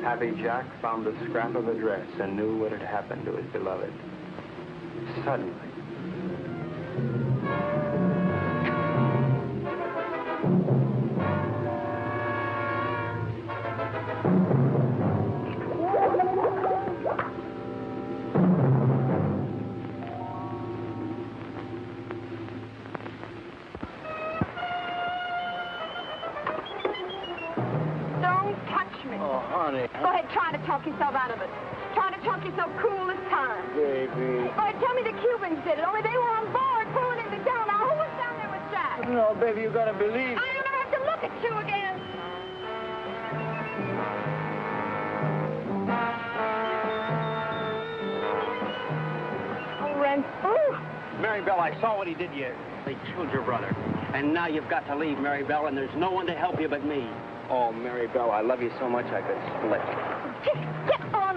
Happy Jack found the scrap of a dress and knew what had happened to his beloved. Suddenly, talk yourself out of it. Try to talk yourself cool this time. Baby. All right, tell me the Cubans did it, only they were on board pulling into town. Now, who was down there with Jack? No, baby, you gotta believe. I don't have to look at you again. Oh, Ren. Oh. Mary Bell, I saw what he did to you. They killed your brother. And now you've got to leave, Mary Bell, and there's no one to help you but me. Oh, Mary Bell, I love you so much I could split. Get on.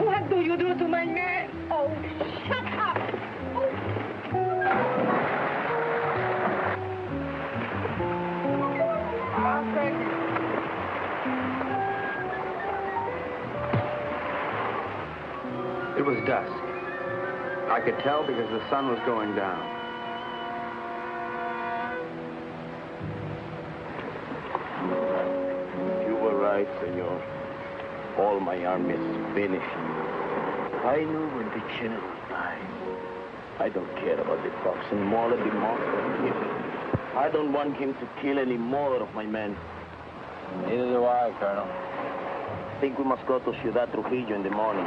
What do you do to my man? Oh, shut up. Oh. It was dusk. I could tell because the sun was going down. You were right, senor. All my army is finished. I knew when the Chino would die. I don't care about the fox anymore, the monster. I don't want him to kill any more of my men. Neither do I, Colonel. I think we must go to Ciudad Trujillo in the morning.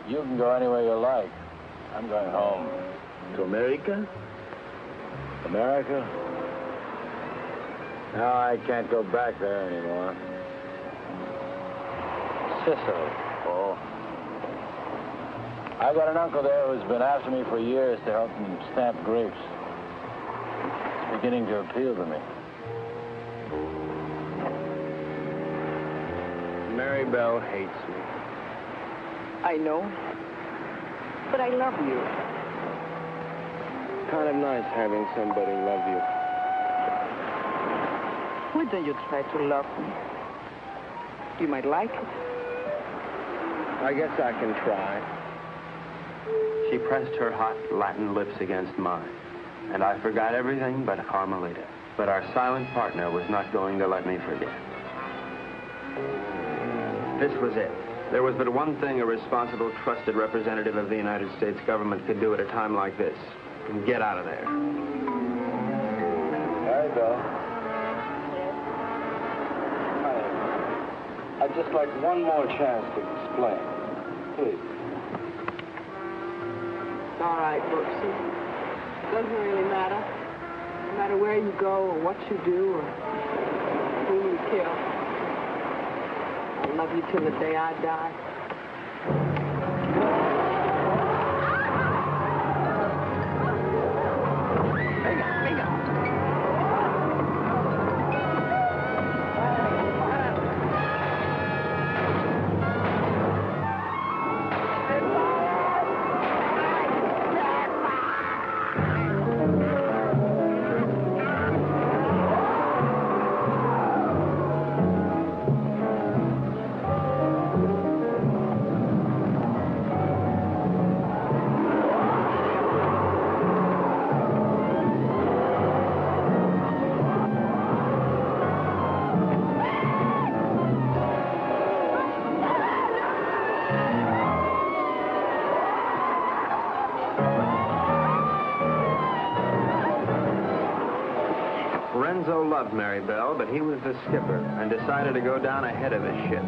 You can go anywhere you like. I'm going home. To America? America? No, I can't go back there anymore. Sicily. Oh. I got an uncle there who's been after me for years to help him stamp grapes. It's beginning to appeal to me. Mary Bell hates me. I know. But I love you. Kind of nice having somebody love you. Why don't you try to love me? You might like it. I guess I can try. She pressed her hot Latin lips against mine, and I forgot everything but Carmelita. But our silent partner was not going to let me forget. This was it. There was but one thing a responsible, trusted representative of the United States government could do at a time like this. Get out of there. There you go. I'd just like one more chance to explain. Please. It's all right, Brooksy. Doesn't really matter. No matter where you go or what you do or who you kill. I'll love you till the day I die. Renzo loved Mary Bell, but he was the skipper and decided to go down ahead of his ship.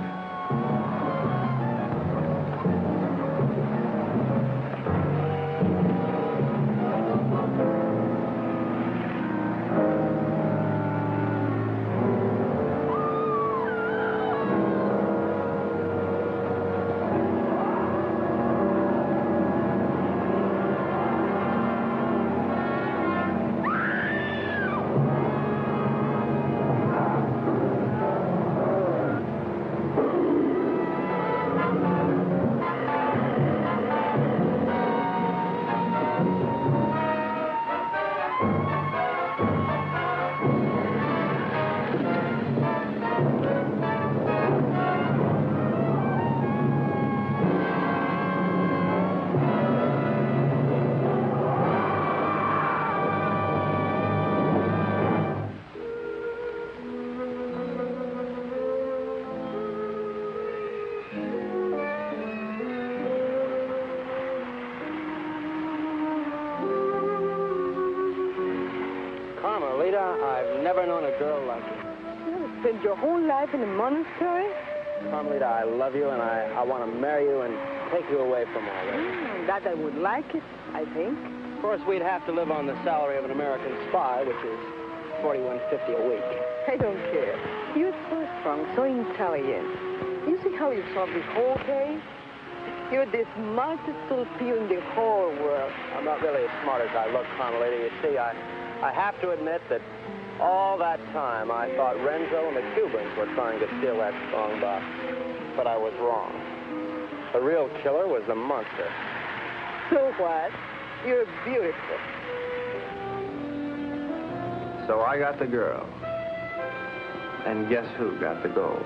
I've never known a girl like you. You spent your whole life in a monastery? Carmelita, I love you, and I want to marry you and take you away from all this. That I would like it, I think. Of course, we'd have to live on the salary of an American spy, which is $41.50 a week. I don't care. You're so strong, so intelligent. You see how you solved this whole case? You're the smartest little pea in the whole world. I'm not really as smart as I look, Carmelita. You see, I have to admit that all that time I thought Renzo and the Cubans were trying to steal that strong box. But I was wrong. The real killer was the monster. So what? You're beautiful. So I got the girl. And guess who got the gold?